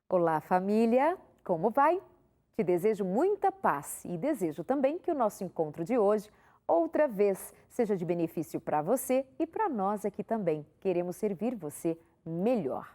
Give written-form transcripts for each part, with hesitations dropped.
Olá, família! Como vai? Te desejo muita paz e desejo também que o nosso encontro de hoje, outra vez, seja de benefício para você e para nós aqui também. Queremos servir você melhor.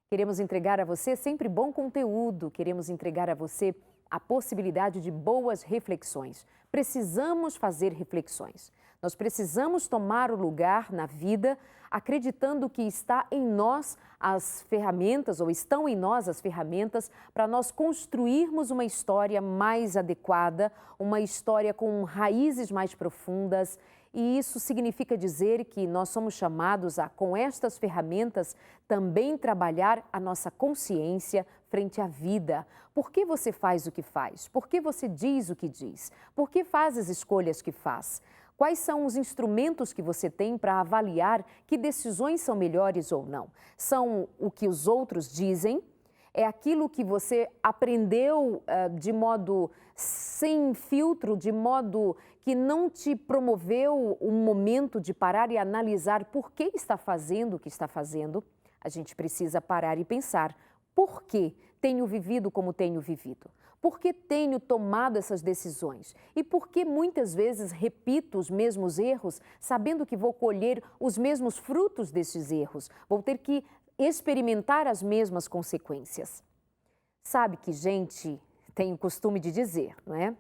Queremos entregar a você sempre bom conteúdo, queremos entregar a você a possibilidade de boas reflexões. Precisamos fazer reflexões. Nós precisamos tomar o lugar na vida acreditando que está em nós as ferramentas, ou estão em nós as ferramentas para nós construirmos uma história mais adequada, uma história com raízes mais profundas. E isso significa dizer que nós somos chamados a, com estas ferramentas, também trabalhar a nossa consciência frente à vida. Por que você faz o que faz? Por que você diz o que diz? Por que faz as escolhas que faz? Quais são os instrumentos que você tem para avaliar que decisões são melhores ou não? São o que os outros dizem? É aquilo que você aprendeu de modo sem filtro, de modo que não te promoveu um momento de parar e analisar por que está fazendo o que está fazendo? A gente precisa parar e pensar, por que tenho vivido como tenho vivido? Por que tenho tomado essas decisões? E por que muitas vezes repito os mesmos erros, sabendo que vou colher os mesmos frutos desses erros? Vou ter que experimentar as mesmas consequências. Sabe que gente tem o costume de dizer, não é?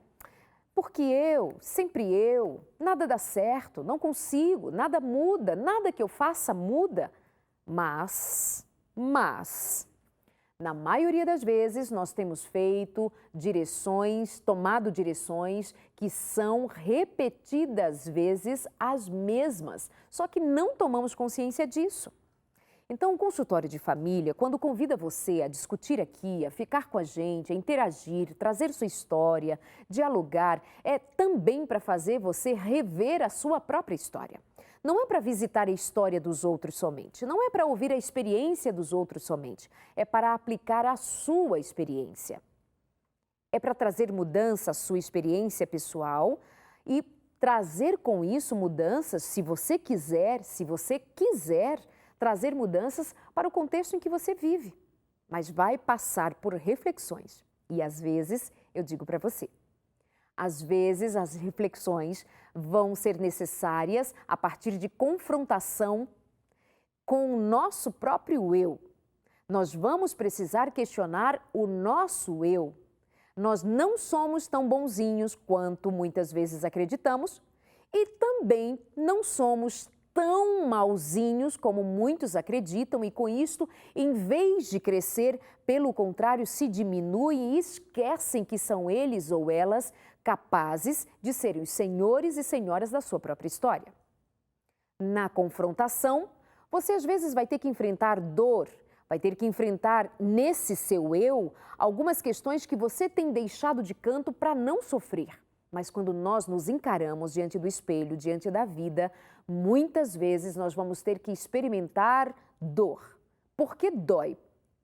Porque eu, sempre eu, nada dá certo, não consigo, nada muda, nada que eu faça muda. Mas, na maioria das vezes, nós temos feito tomado direções que são repetidas vezes as mesmas, só que não tomamos consciência disso. Então, o consultório de família, quando convida você a discutir aqui, a ficar com a gente, a interagir, trazer sua história, dialogar, é também para fazer você rever a sua própria história. Não é para visitar a história dos outros somente, não é para ouvir a experiência dos outros somente, é para aplicar a sua experiência. É para trazer mudança à sua experiência pessoal e trazer com isso mudanças, se você quiser, trazer mudanças para o contexto em que você vive. Mas vai passar por reflexões. E às vezes, eu digo para você, às vezes as reflexões vão ser necessárias a partir de confrontação com o nosso próprio eu. Nós vamos precisar questionar o nosso eu. Nós não somos tão bonzinhos quanto muitas vezes acreditamos e também não somos tão malzinhos como muitos acreditam e com isto, em vez de crescer, pelo contrário, se diminuem e esquecem que são eles ou elas capazes de serem os senhores e senhoras da sua própria história. Na confrontação, você às vezes vai ter que enfrentar dor, vai ter que enfrentar nesse seu eu algumas questões que você tem deixado de canto para não sofrer. Mas quando nós nos encaramos diante do espelho, diante da vida, muitas vezes nós vamos ter que experimentar dor. Porque dói.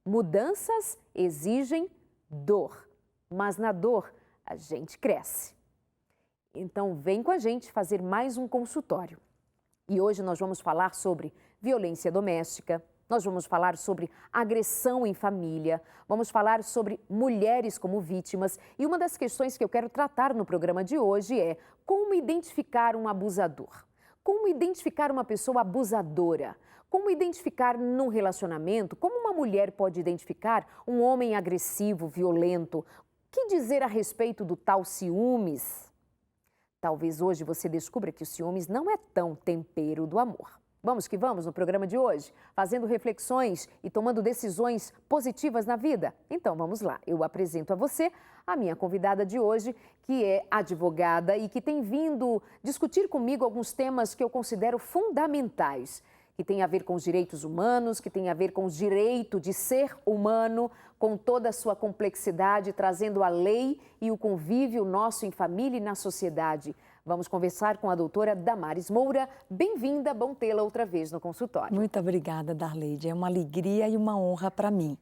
Mudanças exigem dor, mas na dor a gente cresce. Então vem com a gente fazer mais um consultório. E hoje nós vamos falar sobre violência doméstica, nós vamos falar sobre agressão em família, vamos falar sobre mulheres como vítimas e uma das questões que eu quero tratar no programa de hoje é como identificar um abusador, como identificar uma pessoa abusadora, como identificar num relacionamento, como uma mulher pode identificar um homem agressivo, violento, o que dizer a respeito do tal ciúmes? Talvez hoje você descubra que o ciúmes não é tão tempero do amor. Vamos que vamos no programa de hoje, fazendo reflexões e tomando decisões positivas na vida? Então vamos lá, eu apresento a você a minha convidada de hoje, que é advogada e que tem vindo discutir comigo alguns temas que eu considero fundamentais, que tem a ver com os direitos humanos, que tem a ver com o direito de ser humano, com toda a sua complexidade, trazendo a lei e o convívio nosso em família e na sociedade. Vamos conversar com a doutora Damares Moura. Bem-vinda, bom tê-la outra vez no consultório. Muito obrigada, Darleide. É uma alegria e uma honra para mim,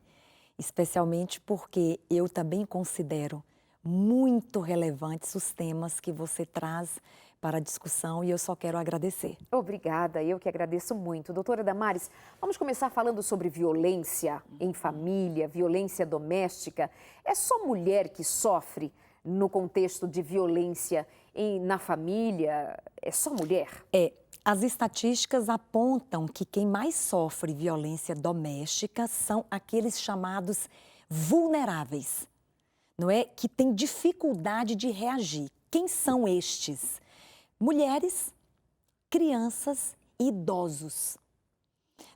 especialmente porque eu também considero muito relevantes os temas que você traz para a discussão e eu só quero agradecer. Obrigada, eu que agradeço muito. Doutora Damares, vamos começar falando sobre violência em família, violência doméstica. É só mulher que sofre no contexto de violência na família? É só mulher? As estatísticas apontam que quem mais sofre violência doméstica são aqueles chamados vulneráveis, não é? Que têm dificuldade de reagir. Quem são estes? Mulheres, crianças e idosos,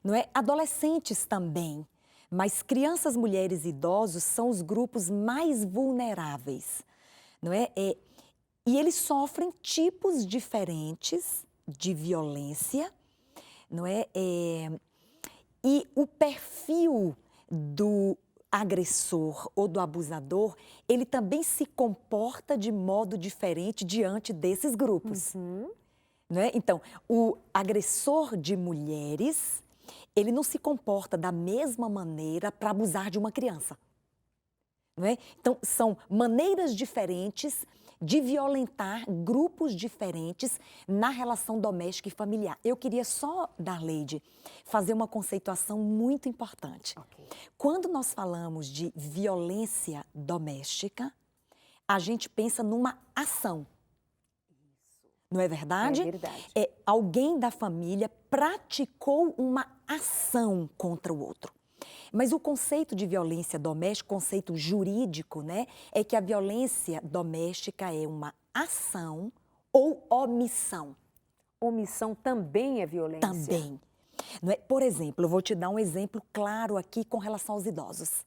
não é? Adolescentes também, mas crianças, mulheres e idosos são os grupos mais vulneráveis, não é? E eles sofrem tipos diferentes de violência, não é? E o perfil do agressor ou do abusador, ele também se comporta de modo diferente diante desses grupos. Não é? Então, o agressor de mulheres, ele não se comporta da mesma maneira para abusar de uma criança. Não é? Então, são maneiras diferentes de violentar grupos diferentes na relação doméstica e familiar. Eu queria só, Darleide, fazer uma conceituação muito importante. Quando nós falamos de violência doméstica, a gente pensa numa ação. Não é verdade? É verdade. Alguém da família praticou uma ação contra o outro. Mas o conceito de violência doméstica, conceito jurídico, né, é que a violência doméstica é uma ação ou omissão. Omissão também é violência? Também. Não é? Por exemplo, eu vou te dar um exemplo claro aqui com relação aos idosos.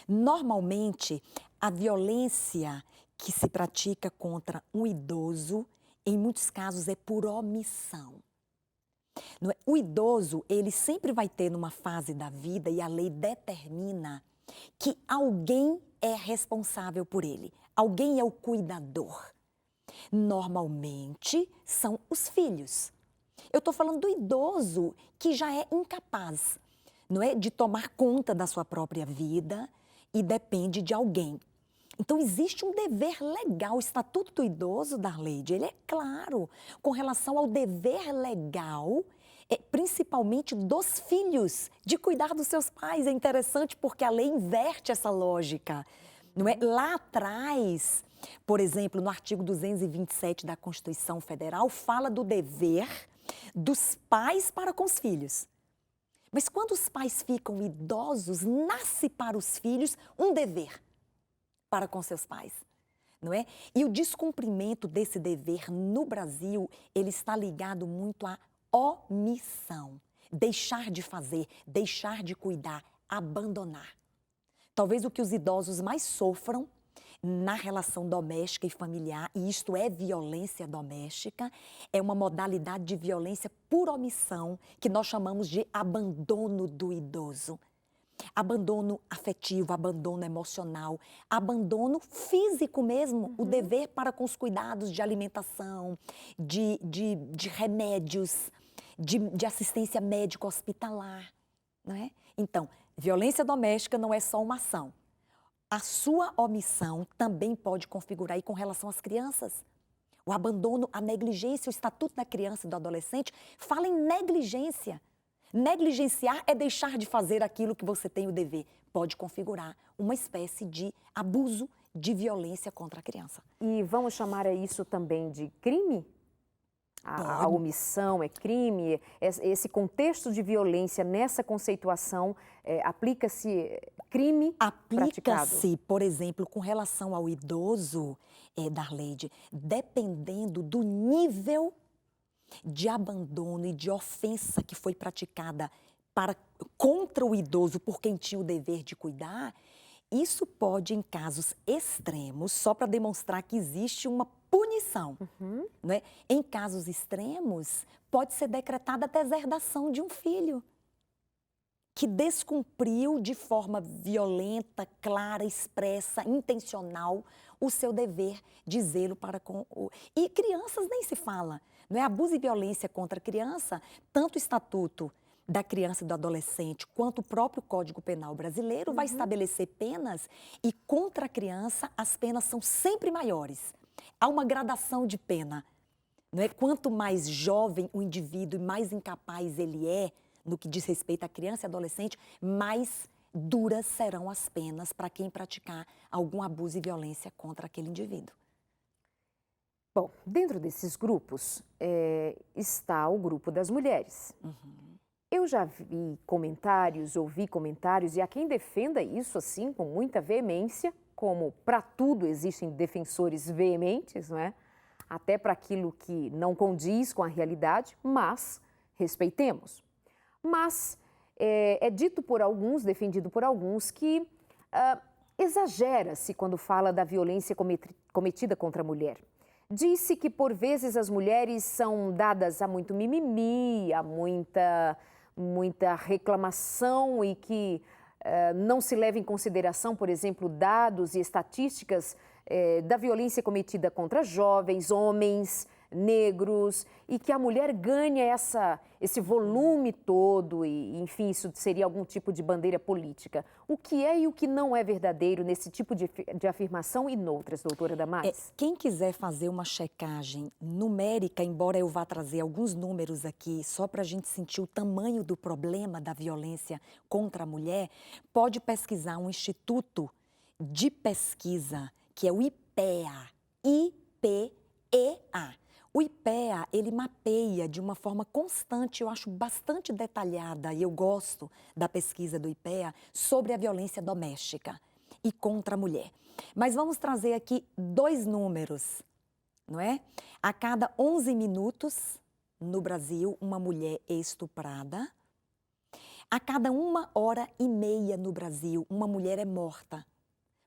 Normalmente, a violência que se pratica contra um idoso, em muitos casos, é por omissão. Não é? O idoso, ele sempre vai ter numa fase da vida, e a lei determina que alguém é responsável por ele, alguém é o cuidador. Normalmente, são os filhos. Eu estou falando do idoso que já é incapaz, não é, de tomar conta da sua própria vida e depende de alguém. Então, existe um dever legal. O Estatuto do Idoso, Darleide, ele é claro com relação ao dever legal, principalmente dos filhos, de cuidar dos seus pais. É interessante porque a lei inverte essa lógica. Não é? Lá atrás, por exemplo, no artigo 227 da Constituição Federal, fala do dever dos pais para com os filhos. Mas quando os pais ficam idosos, nasce para os filhos um dever para com seus pais, não é? E o descumprimento desse dever no Brasil, ele está ligado muito à omissão. Deixar de fazer, deixar de cuidar, abandonar. Talvez o que os idosos mais sofram na relação doméstica e familiar, e isto é violência doméstica, é uma modalidade de violência por omissão, que nós chamamos de abandono do idoso. Abandono afetivo, abandono emocional, abandono físico mesmo, o dever para com os cuidados de alimentação, de remédios, de assistência médico-hospitalar, não é? Então, violência doméstica não é só uma ação. A sua omissão também pode configurar aí com relação às crianças. O abandono, a negligência, o Estatuto da Criança e do Adolescente fala em negligência. Negligenciar é deixar de fazer aquilo que você tem o dever. Pode configurar uma espécie de abuso, de violência contra a criança. E vamos chamar isso também de crime? A omissão é crime? Esse contexto de violência, nessa conceituação, aplica-se crime praticado? Aplica-se, por exemplo, com relação ao idoso, Darleide, dependendo do nível de abandono e de ofensa que foi praticada contra o idoso por quem tinha o dever de cuidar, isso pode, em casos extremos, só para demonstrar que existe uma punição, não é? Em casos extremos, pode ser decretada a deserdação de um filho que descumpriu de forma violenta, clara, expressa, intencional o seu dever de zelo para com o... E crianças nem se fala, não é? Abuso e violência contra a criança, tanto o Estatuto da Criança e do Adolescente quanto o próprio Código Penal brasileiro vai estabelecer penas, e contra a criança as penas são sempre maiores. Há uma gradação de pena, Não é? Quanto mais jovem o indivíduo e mais incapaz ele é no que diz respeito à criança e adolescente, mais duras serão as penas para quem praticar algum abuso e violência contra aquele indivíduo. Bom, dentro desses grupos está o grupo das mulheres. Eu já vi comentários, ouvi comentários, e há quem defenda isso assim com muita veemência, como para tudo existem defensores veementes, não é? Até para aquilo que não condiz com a realidade, mas respeitemos. Mas é dito por alguns, defendido por alguns, que exagera-se quando fala da violência cometida contra a mulher. Disse que, por vezes, as mulheres são dadas a muito mimimi, a muita reclamação e que não se leva em consideração, por exemplo, dados e estatísticas da violência cometida contra jovens, homens, negros, e que a mulher ganha esse volume todo e, enfim, isso seria algum tipo de bandeira política. O que é e o que não é verdadeiro nesse tipo de afirmação e noutras, doutora Damares? Quem quiser fazer uma checagem numérica, embora eu vá trazer alguns números aqui, só para a gente sentir o tamanho do problema da violência contra a mulher, pode pesquisar um instituto de pesquisa, que é o IPEA, I-P-E-A. O IPEA, ele mapeia de uma forma constante, eu acho bastante detalhada, e eu gosto da pesquisa do IPEA, sobre a violência doméstica e contra a mulher. Mas vamos trazer aqui 2 números, não é? A cada 11 minutos, no Brasil, uma mulher é estuprada. A cada 1h30 no Brasil, uma mulher é morta,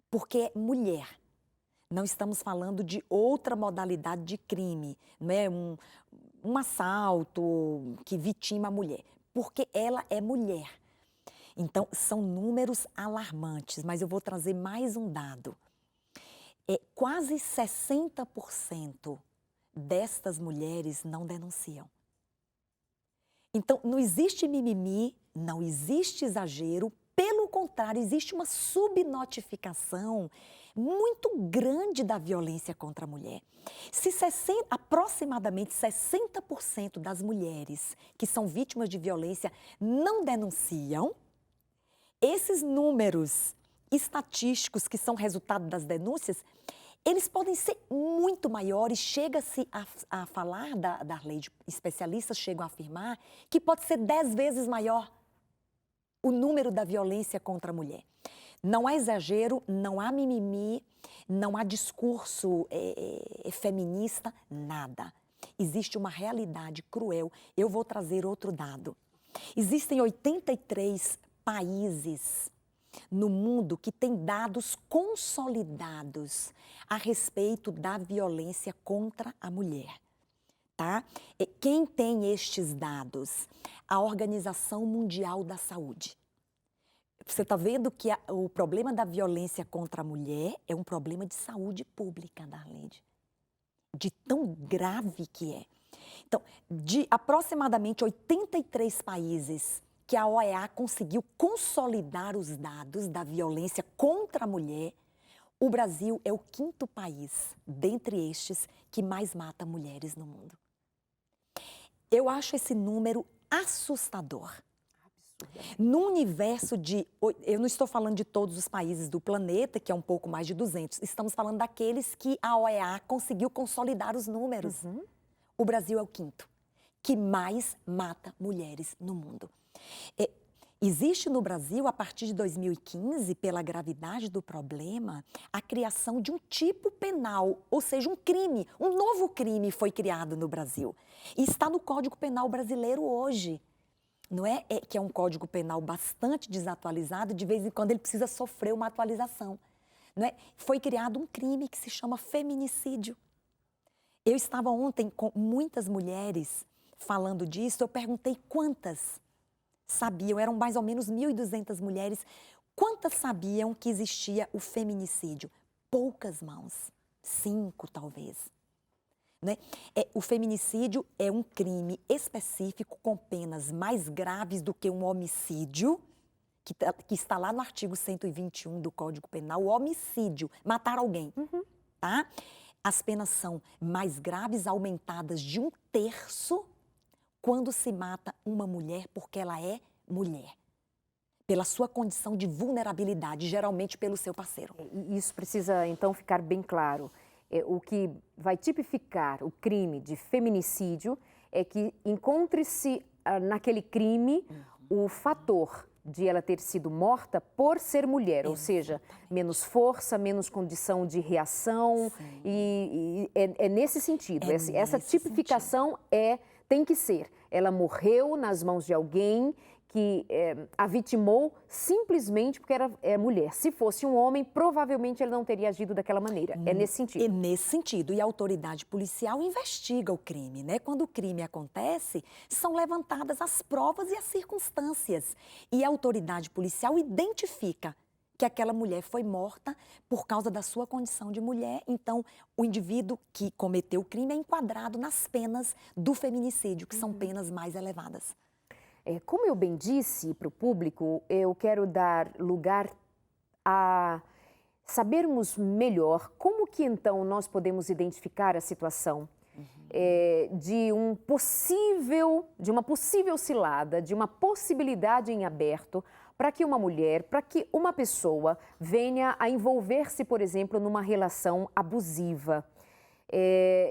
porque é mulher. Não estamos falando de outra modalidade de crime, não é um assalto que vitima a mulher, porque ela é mulher. Então, são números alarmantes, mas eu vou trazer mais um dado. Quase 60% destas mulheres não denunciam. Então, não existe mimimi, não existe exagero, pelo contrário, existe uma subnotificação muito grande da violência contra a mulher. Se aproximadamente 60% das mulheres que são vítimas de violência não denunciam, esses números estatísticos que são resultado das denúncias, eles podem ser muito maiores. Chega-se a falar da lei, de especialistas chegam a afirmar que pode ser 10 vezes maior o número da violência contra a mulher. Não há exagero, não há mimimi, não há discurso feminista, nada. Existe uma realidade cruel. Eu vou trazer outro dado. Existem 83 países no mundo que têm dados consolidados a respeito da violência contra a mulher. Tá? Quem tem estes dados? A Organização Mundial da Saúde. Você está vendo que o problema da violência contra a mulher é um problema de saúde pública, Darlene. De tão grave que é. Então, de aproximadamente 83 países que a OEA conseguiu consolidar os dados da violência contra a mulher, o Brasil é o 5º país, dentre estes, que mais mata mulheres no mundo. Eu acho esse número assustador. No universo eu não estou falando de todos os países do planeta, que é um pouco mais de 200, estamos falando daqueles que a OEA conseguiu consolidar os números. O Brasil é o 5º, que mais mata mulheres no mundo. Existe no Brasil, a partir de 2015, pela gravidade do problema, a criação de um tipo penal, ou seja, um crime, um novo crime foi criado no Brasil. E está no Código Penal brasileiro hoje. Não é? Que é um Código Penal bastante desatualizado, de vez em quando ele precisa sofrer uma atualização. Não é? Foi criado um crime que se chama feminicídio. Eu estava ontem com muitas mulheres falando disso, eu perguntei quantas sabiam, eram mais ou menos 1.200 mulheres, quantas sabiam que existia o feminicídio? Poucas mãos, 5 talvez. Né? O feminicídio é um crime específico com penas mais graves do que um homicídio, que está lá no artigo 121 do Código Penal, o homicídio, matar alguém. Tá? As penas são mais graves, aumentadas de 1/3, quando se mata uma mulher porque ela é mulher. Pela sua condição de vulnerabilidade, geralmente pelo seu parceiro. E isso precisa, então, ficar bem claro. O que vai tipificar o crime de feminicídio é que encontre-se naquele crime o fator de ela ter sido morta por ser mulher, ou seja, menos força, menos condição de reação, e é nesse sentido. Essa tipificação tem que ser. Ela morreu nas mãos de alguém que a vitimou simplesmente porque é mulher. Se fosse um homem, provavelmente ele não teria agido daquela maneira. É nesse sentido. É nesse sentido. E a autoridade policial investiga o crime, né? Quando o crime acontece, são levantadas as provas e as circunstâncias. E a autoridade policial identifica que aquela mulher foi morta por causa da sua condição de mulher. Então, o indivíduo que cometeu o crime é enquadrado nas penas do feminicídio, que são penas mais elevadas. Como eu bem disse para o público, eu quero dar lugar a sabermos melhor como que então nós podemos identificar a situação de uma possível cilada, de uma possibilidade em aberto para que uma mulher, para que uma pessoa venha a envolver-se, por exemplo, numa relação abusiva.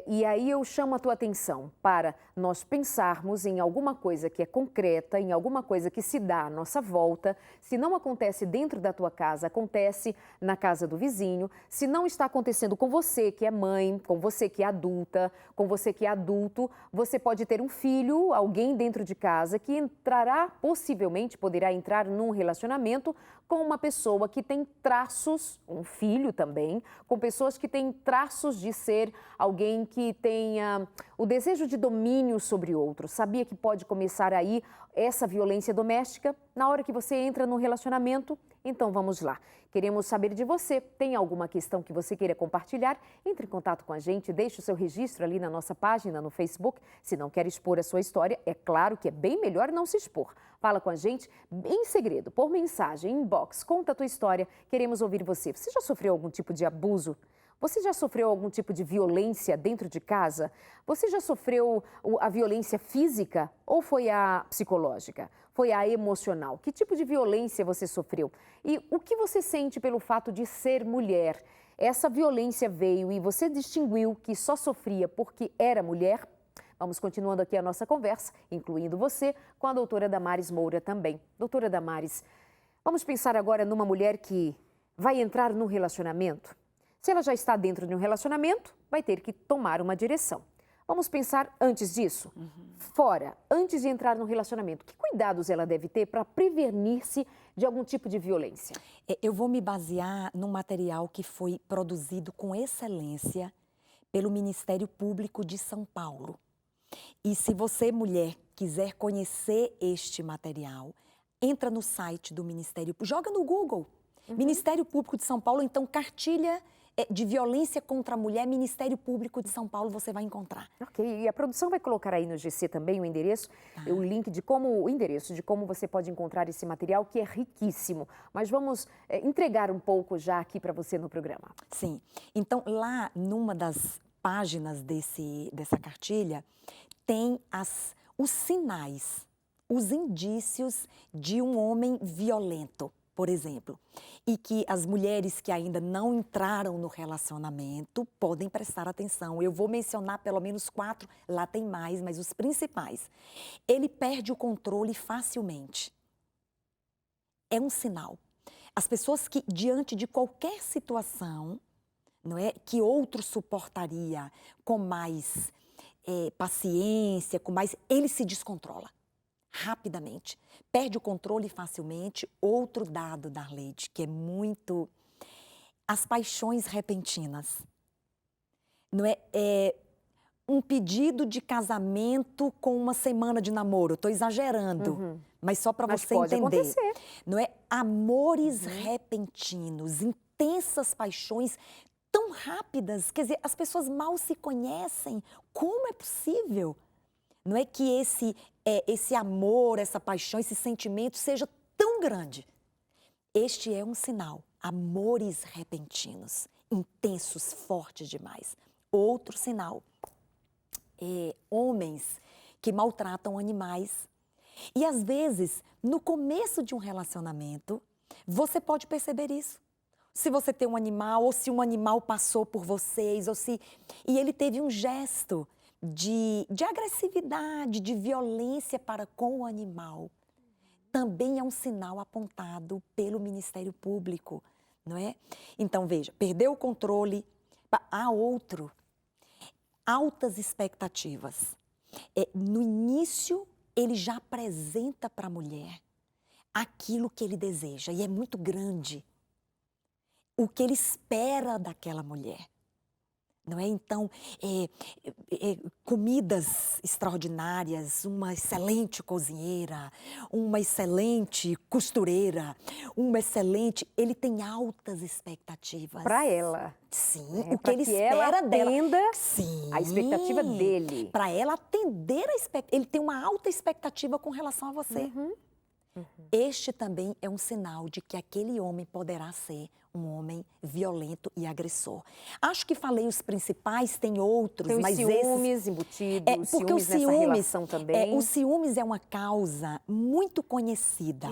E aí eu chamo a tua atenção para nós pensarmos em alguma coisa que é concreta, em alguma coisa que se dá à nossa volta. Se não acontece dentro da tua casa, acontece na casa do vizinho. Se não está acontecendo com você que é mãe, com você que é adulta, com você que é adulto, você pode ter um filho, alguém dentro de casa que possivelmente poderá entrar num relacionamento com uma pessoa que tem traços, um filho também, com pessoas que têm traços de ser alguém que tenha o desejo de domínio sobre outros. Sabia que pode começar aí essa violência doméstica na hora que você entra no relacionamento? Então vamos lá. Queremos saber de você. Tem alguma questão que você queira compartilhar? Entre em contato com a gente, deixe o seu registro ali na nossa página no Facebook. Se não quer expor a sua história, é claro que é bem melhor não se expor. Fala com a gente em segredo, por mensagem, inbox, conta a tua história. Queremos ouvir você. Você já sofreu algum tipo de abuso? Você já sofreu algum tipo de violência dentro de casa? Você já sofreu a violência física ou foi a psicológica? Foi a emocional? Que tipo de violência você sofreu? E o que você sente pelo fato de ser mulher? Essa violência veio e você distinguiu que só sofria porque era mulher? Vamos continuando aqui a nossa conversa, incluindo você, com a doutora Damares Moura também. Doutora Damares, vamos pensar agora numa mulher que vai entrar num relacionamento. Se ela já está dentro de um relacionamento, vai ter que tomar uma direção. Vamos pensar antes disso, fora, antes de entrar no relacionamento. Que cuidados ela deve ter para prevenir-se de algum tipo de violência? Eu vou me basear num material que foi produzido com excelência pelo Ministério Público de São Paulo. E se você, mulher, quiser conhecer este material, entra no site do Ministério Público, joga no Google. Ministério Público de São Paulo, então, cartilha de violência contra a mulher, Ministério Público de São Paulo, você vai encontrar. Ok, e a produção vai colocar aí no GC também o endereço, o link o endereço de como você pode encontrar esse material, que é riquíssimo. Mas vamos entregar um pouco já aqui para você no programa. Sim, então lá numa das páginas dessa cartilha, tem os sinais, os indícios de um homem violento, por exemplo, e que as mulheres que ainda não entraram no relacionamento podem prestar atenção. Eu vou mencionar pelo menos 4, lá tem mais, mas os principais. Ele perde o controle facilmente. É um sinal. As pessoas que, diante de qualquer situação, não é, que outro suportaria com mais paciência, ele se descontrola rapidamente, perde o controle facilmente. Outro dado, Darleide, que é muito... As paixões repentinas. Não é, um pedido de casamento com uma semana de namoro. Estou exagerando, mas só para você pode entender. Acontecer. Não é? Amores repentinos, intensas paixões tão rápidas. Quer dizer, as pessoas mal se conhecem. Como é possível? Não é que esse amor, essa paixão, esse sentimento seja tão grande. Este é um sinal. Amores repentinos, intensos, fortes demais. Outro sinal. Homens que maltratam animais. E às vezes, no começo de um relacionamento, você pode perceber isso. Se você tem um animal, ou se um animal passou por vocês, e ele teve um gesto de agressividade, de violência para com o animal, também é um sinal apontado pelo Ministério Público, não é? Então, veja, perdeu o controle, há outro, altas expectativas. No início, ele já apresenta para a mulher aquilo que ele deseja, e é muito grande. O que ele espera daquela mulher. Não é? Então, comidas extraordinárias, uma excelente cozinheira, uma excelente costureira, ele tem altas expectativas. Para ela. Sim, o que ele espera dela. Sim, a expectativa dele. Para ela atender a expectativa. Ele tem uma alta expectativa com relação a você. Este também é um sinal de que aquele homem poderá ser um homem violento e agressor. Acho que falei os principais, tem outros, tem mas ciúmes embutidos, porque ciúmes nessa relação também. O ciúmes é uma causa muito conhecida.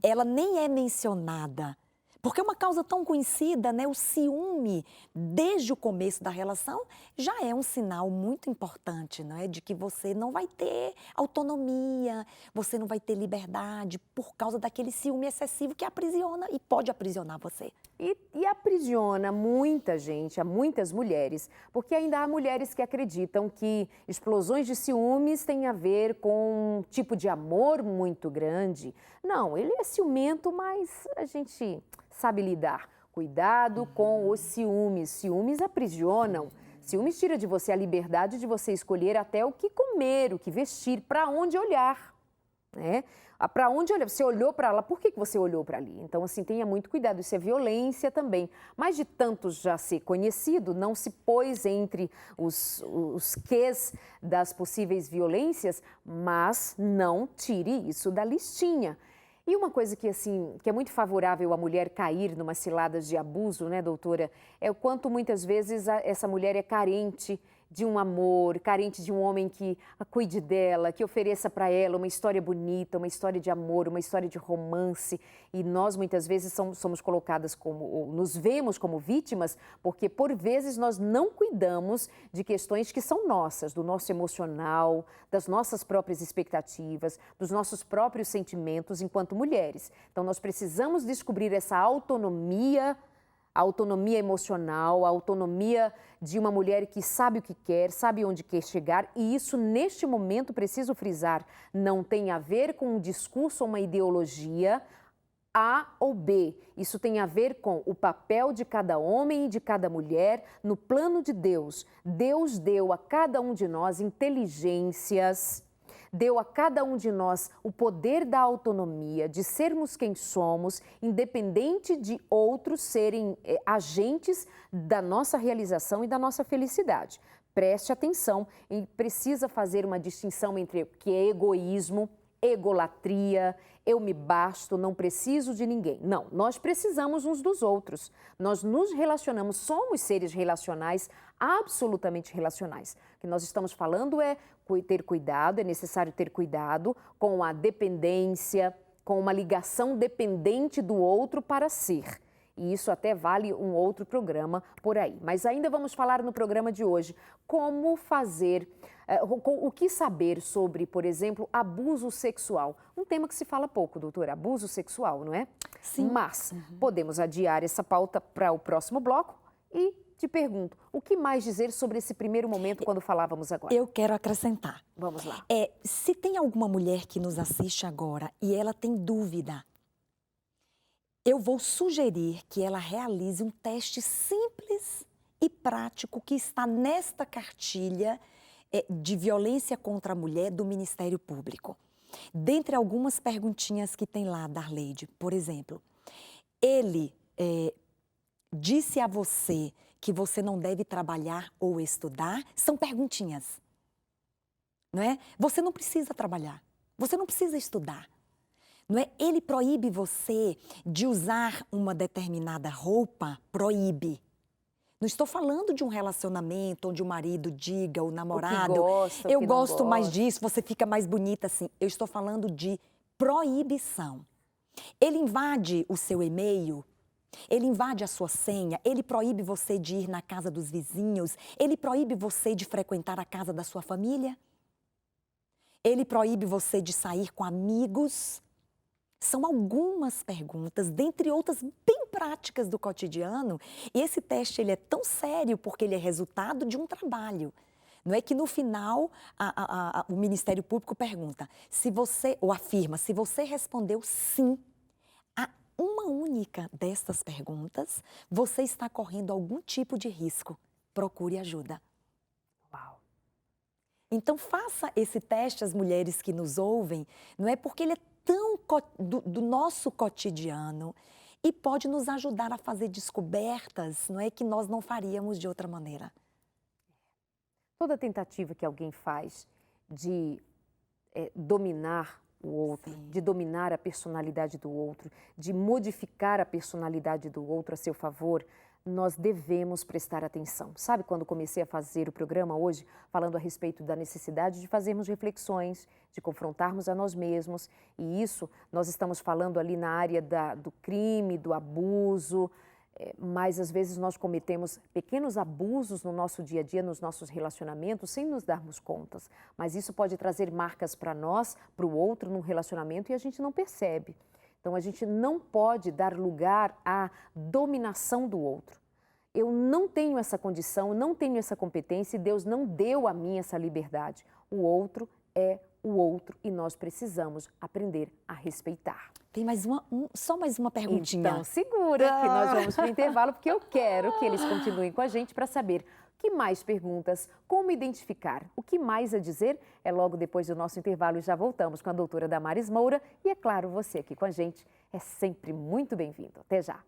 Ela nem é mencionada. Porque é uma causa tão conhecida, né? O ciúme, desde o começo da relação, já é um sinal muito importante, não é? De que você não vai ter autonomia, você não vai ter liberdade por causa daquele ciúme excessivo que aprisiona e pode aprisionar você. E aprisiona muita gente, muitas mulheres, porque ainda há mulheres que acreditam que explosões de ciúmes têm a ver com um tipo de amor muito grande. Não, ele é ciumento, mas a gente sabe lidar. Cuidado com os ciúmes. Ciúmes aprisionam. Ciúmes tira de você a liberdade de você escolher até o que comer, o que vestir, para onde olhar, né? Para onde olhar? Você olhou para lá, por que você olhou para ali? Então, assim, tenha muito cuidado, isso é violência também. Mas de tanto já ser conhecido, não se pôs entre os quês das possíveis violências, mas não tire isso da listinha. E uma coisa que, assim, que é muito favorável a mulher cair numa ciladas de abuso, né, doutora, é o quanto muitas vezes essa mulher é carente de um amor, carente de um homem que cuide dela, que ofereça para ela uma história bonita, uma história de amor, uma história de romance. E nós, muitas vezes, somos colocadas ou nos vemos como vítimas, porque, por vezes, nós não cuidamos de questões que são nossas, do nosso emocional, das nossas próprias expectativas, dos nossos próprios sentimentos enquanto mulheres. Então, nós precisamos descobrir essa autonomia, a autonomia emocional, a autonomia de uma mulher que sabe o que quer, sabe onde quer chegar, e isso, neste momento, preciso frisar, não tem a ver com um discurso ou uma ideologia A ou B. Isso tem a ver com o papel de cada homem e de cada mulher no plano de Deus. Deus deu a cada um de nós inteligências, deu a cada um de nós o poder da autonomia, de sermos quem somos, independente de outros serem agentes da nossa realização e da nossa felicidade. Preste atenção e precisa fazer uma distinção entre o que é egoísmo, egolatria, eu me basto, não preciso de ninguém. Não, nós precisamos uns dos outros. Nós nos relacionamos, somos seres relacionais, absolutamente relacionais. O que nós estamos falando é ter cuidado, é necessário ter cuidado com a dependência, com uma ligação dependente do outro para ser. E isso até vale um outro programa por aí. Mas ainda vamos falar no programa de hoje como fazer, o que saber sobre, por exemplo, abuso sexual. Um tema que se fala pouco, doutora, abuso sexual, não é? Sim. Mas podemos adiar essa pauta para o próximo bloco e te pergunto, o que mais dizer sobre esse primeiro momento quando falávamos agora? Eu quero acrescentar. Vamos lá. Se tem alguma mulher que nos assiste agora e ela tem dúvida, eu vou sugerir que ela realize um teste simples e prático que está nesta cartilha de violência contra a mulher do Ministério Público. Dentre algumas perguntinhas que tem lá, Darleide, por exemplo, ele disse a você que você não deve trabalhar ou estudar? São perguntinhas, não é? Você não precisa trabalhar, você não precisa estudar. Não é? Ele proíbe você de usar uma determinada roupa, proíbe. Não estou falando de um relacionamento onde o marido diga, o O que namorado, gosta, o eu que não gosto mais gosta. disso, você fica mais bonita assim. Eu estou falando de proibição. Ele invade o seu e-mail, ele invade a sua senha, ele proíbe você de ir na casa dos vizinhos, ele proíbe você de frequentar a casa da sua família, ele proíbe você de sair com amigos. São algumas perguntas, dentre outras bem práticas do cotidiano. E esse teste ele é tão sério porque ele é resultado de um trabalho. Não é que no final o Ministério Público pergunta, se você, ou afirma, se você respondeu sim a uma única destas perguntas, você está correndo algum tipo de risco. Procure ajuda. Uau. Então faça esse teste às mulheres que nos ouvem, não é porque ele é tão do nosso cotidiano e pode nos ajudar a fazer descobertas, não é que nós não faríamos de outra maneira. Toda tentativa que alguém faz de dominar o outro, Sim. de dominar a personalidade do outro, de modificar a personalidade do outro a seu favor, nós devemos prestar atenção. Sabe quando comecei a fazer o programa hoje, falando a respeito da necessidade de fazermos reflexões, de confrontarmos a nós mesmos, e isso nós estamos falando ali na área do crime, do abuso, mas às vezes nós cometemos pequenos abusos no nosso dia a dia, nos nossos relacionamentos, sem nos darmos contas. Mas isso pode trazer marcas para nós, para o outro, num relacionamento e a gente não percebe. Então a gente não pode dar lugar à dominação do outro. Eu não tenho essa condição, não tenho essa competência e Deus não deu a mim essa liberdade. O outro é o outro e nós precisamos aprender a respeitar. Tem só mais uma perguntinha. Então segura que nós vamos para o intervalo, porque eu quero que eles continuem com a gente para saber o que mais perguntas, como identificar, o que mais a dizer. É logo depois do nosso intervalo e já voltamos com a doutora Damares Moura. E é claro, você aqui com a gente é sempre muito bem-vindo. Até já!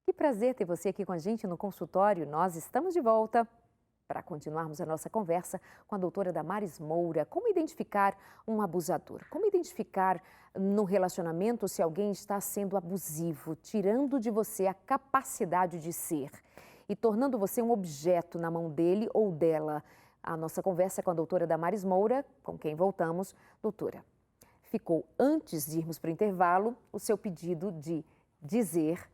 Que prazer ter você aqui com a gente no consultório. Nós estamos de volta para continuarmos a nossa conversa com a doutora Damares Moura. Como identificar um abusador? Como identificar no relacionamento se alguém está sendo abusivo, tirando de você a capacidade de ser e tornando você um objeto na mão dele ou dela? A nossa conversa é com a doutora Damares Moura, com quem voltamos. Doutora, ficou antes de irmos para o intervalo o seu pedido de dizer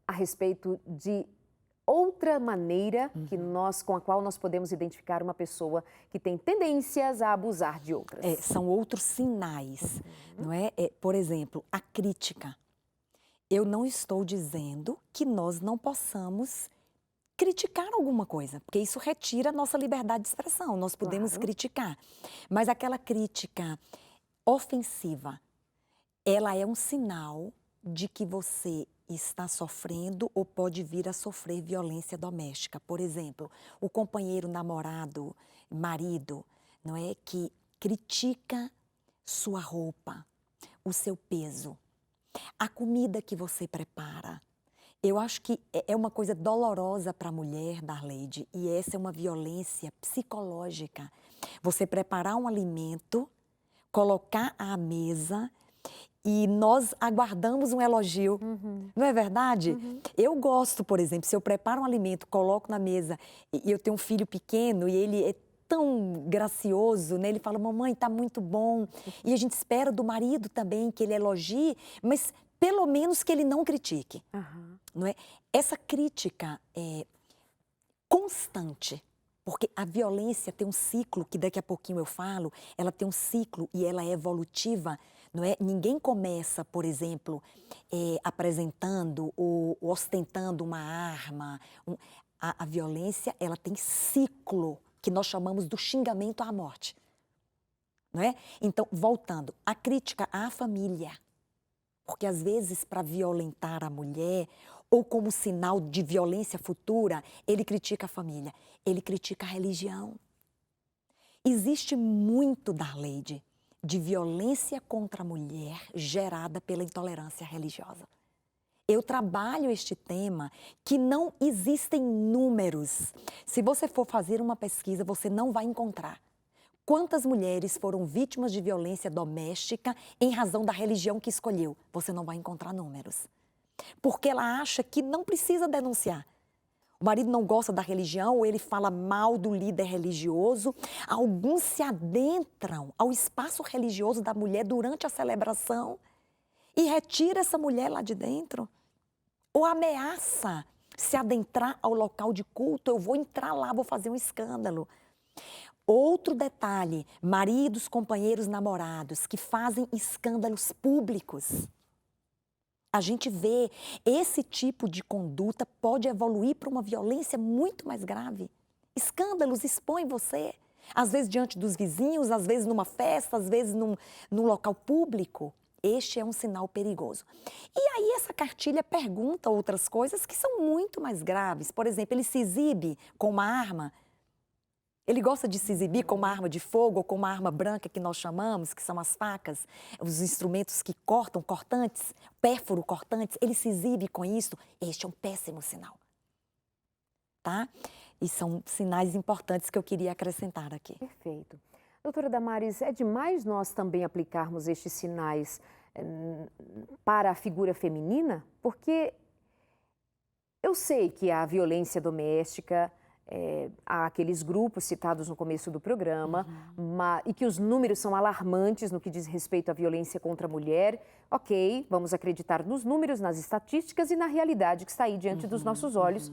a respeito de outra maneira com a qual nós podemos identificar uma pessoa que tem tendências a abusar de outras. São outros sinais, não é? Por exemplo, a crítica. Eu não estou dizendo que nós não possamos criticar alguma coisa, porque isso retira a nossa liberdade de expressão. Nós podemos criticar, mas aquela crítica ofensiva, ela é um sinal de que você está sofrendo ou pode vir a sofrer violência doméstica. Por exemplo, o companheiro, namorado, marido, não é, que critica sua roupa, o seu peso, a comida que você prepara. Eu acho que é uma coisa dolorosa para a mulher, Darleide, e essa é uma violência psicológica. Você preparar um alimento, colocar à mesa e nós aguardamos um elogio, não é verdade? Eu gosto, por exemplo, se eu preparo um alimento, coloco na mesa e eu tenho um filho pequeno e ele é tão gracioso, né? Ele fala, mamãe, tá muito bom. E a gente espera do marido também que ele elogie, mas pelo menos que ele não critique, não é? Essa crítica é constante, porque a violência tem um ciclo, que daqui a pouquinho eu falo, ela tem um ciclo e ela é evolutiva, não é? Ninguém começa, por exemplo, apresentando ou ostentando uma arma. A violência, ela tem ciclo, que nós chamamos do xingamento à morte, não é? Então, voltando, a crítica à família, porque às vezes para violentar a mulher ou como sinal de violência futura, ele critica a família, ele critica a religião. Existe muito, Darleide, de violência contra a mulher gerada pela intolerância religiosa. Eu trabalho este tema que não existem números. Se você for fazer uma pesquisa, você não vai encontrar Quantas mulheres foram vítimas de violência doméstica em razão da religião que escolheu? Você não vai encontrar números. Porque ela acha que não precisa denunciar. O marido não gosta da religião ou ele fala mal do líder religioso. Alguns se adentram ao espaço religioso da mulher durante a celebração e retira essa mulher lá de dentro. Ou ameaça se adentrar ao local de culto. Eu vou entrar lá, vou fazer um escândalo. Outro detalhe, maridos, companheiros, namorados que fazem escândalos públicos. A gente vê esse tipo de conduta pode evoluir para uma violência muito mais grave. Escândalos expõem você, às vezes diante dos vizinhos, às vezes numa festa, às vezes num local público. Este é um sinal perigoso. E aí essa cartilha pergunta outras coisas que são muito mais graves. Por exemplo, ele se exibe com uma arma. Ele gosta de se exibir com uma arma de fogo ou com uma arma branca que nós chamamos, que são as facas, os instrumentos que cortam, cortantes, pérfuro cortantes. Ele se exibe com isso. Este é um péssimo sinal. Tá? E são sinais importantes que eu queria acrescentar aqui. Perfeito. Doutora Damares, é demais nós também aplicarmos estes sinais para a figura feminina? Porque eu sei que a violência doméstica... há aqueles grupos citados no começo do programa, e que os números são alarmantes no que diz respeito à violência contra a mulher. Ok, vamos acreditar nos números, nas estatísticas e na realidade que está aí diante dos nossos olhos.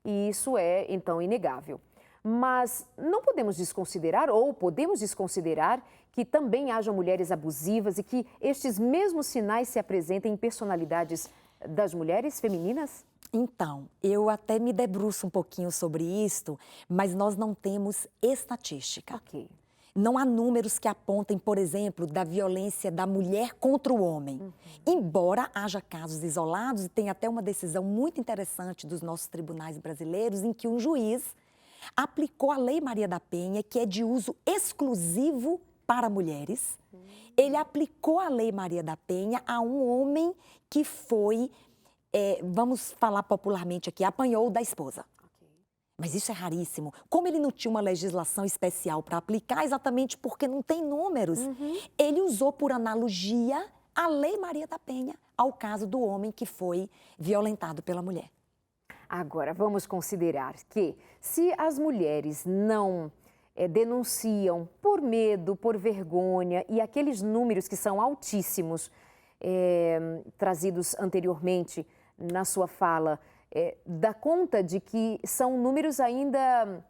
E isso é, então, inegável. Mas não podemos desconsiderar, ou podemos desconsiderar, que também hajam mulheres abusivas e que estes mesmos sinais se apresentem em personalidades das mulheres femininas? Então, eu até me debruço um pouquinho sobre isto, mas nós não temos estatística. Ok. Não há números que apontem, por exemplo, da violência da mulher contra o homem. Embora haja casos isolados, e tem até uma decisão muito interessante dos nossos tribunais brasileiros, em que um juiz aplicou a Lei Maria da Penha, que é de uso exclusivo para mulheres. Ele aplicou a Lei Maria da Penha a um homem que foi... vamos falar popularmente aqui, apanhou da esposa. Okay. Mas isso é raríssimo. Como ele não tinha uma legislação especial para aplicar, exatamente porque não tem números, ele usou por analogia a Lei Maria da Penha ao caso do homem que foi violentado pela mulher. Agora, vamos considerar que se as mulheres não denunciam por medo, por vergonha, e aqueles números que são altíssimos, trazidos anteriormente na sua fala, dá conta de que são números ainda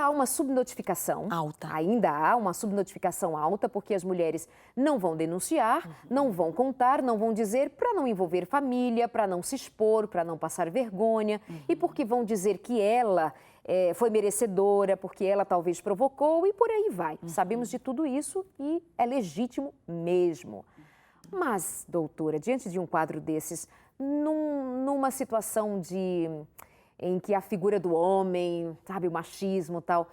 há uma subnotificação. Alta. Ainda há uma subnotificação alta, porque as mulheres não vão denunciar, não vão contar, não vão dizer, para não envolver família, para não se expor, para não passar vergonha, e porque vão dizer que ela foi merecedora, porque ela talvez provocou, e por aí vai. Sabemos de tudo isso e é legítimo mesmo. Mas, doutora, diante de um quadro desses, numa situação em que a figura do homem, sabe, o machismo e tal,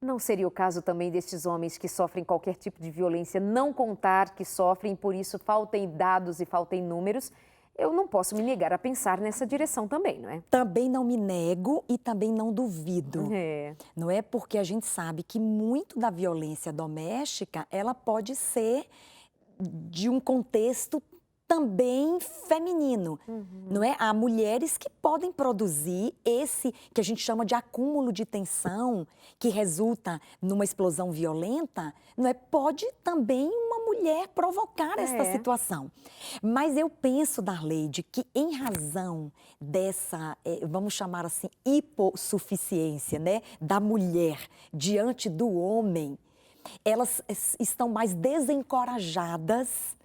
não seria o caso também destes homens que sofrem qualquer tipo de violência, não contar que sofrem, por isso faltem dados e faltem números? Eu não posso me negar a pensar nessa direção também, não é? Também não me nego e também não duvido. Não é? Porque a gente sabe que muito da violência doméstica, ela pode ser de um contexto também feminino, não é? Há mulheres que podem produzir esse que a gente chama de acúmulo de tensão, que resulta numa explosão violenta, não é? Pode também uma mulher provocar esta situação. Mas eu penso, Darleide, que em razão dessa, vamos chamar assim, hipossuficiência, né, da mulher diante do homem, elas estão mais desencorajadas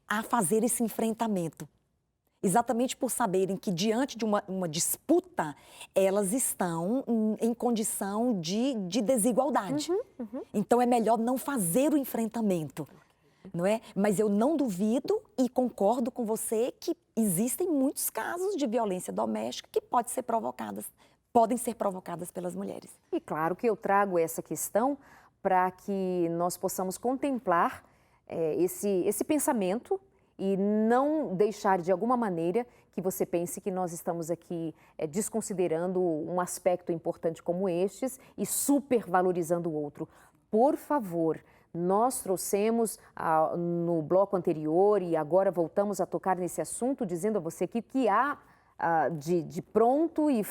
a fazer esse enfrentamento. Exatamente por saberem que diante de uma disputa, elas estão em condição de desigualdade. Então é melhor não fazer o enfrentamento, não é? Mas eu não duvido e concordo com você que existem muitos casos de violência doméstica que podem ser provocadas pelas mulheres. E claro que eu trago essa questão para que nós possamos contemplar esse pensamento e não deixar de alguma maneira que você pense que nós estamos aqui desconsiderando um aspecto importante como estes e supervalorizando o outro. Por favor, nós trouxemos no bloco anterior e agora voltamos a tocar nesse assunto, dizendo a você que há de pronto e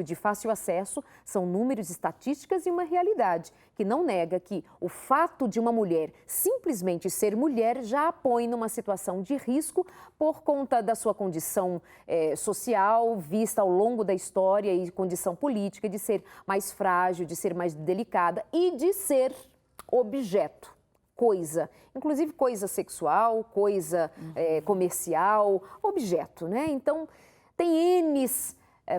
de fácil acesso, são números, estatísticas e uma realidade que não nega que o fato de uma mulher simplesmente ser mulher já a põe numa situação de risco por conta da sua condição social, vista ao longo da história, e condição política, de ser mais frágil, de ser mais delicada e de ser objeto. Coisa, inclusive coisa sexual, coisa comercial, objeto, né? Então, tem N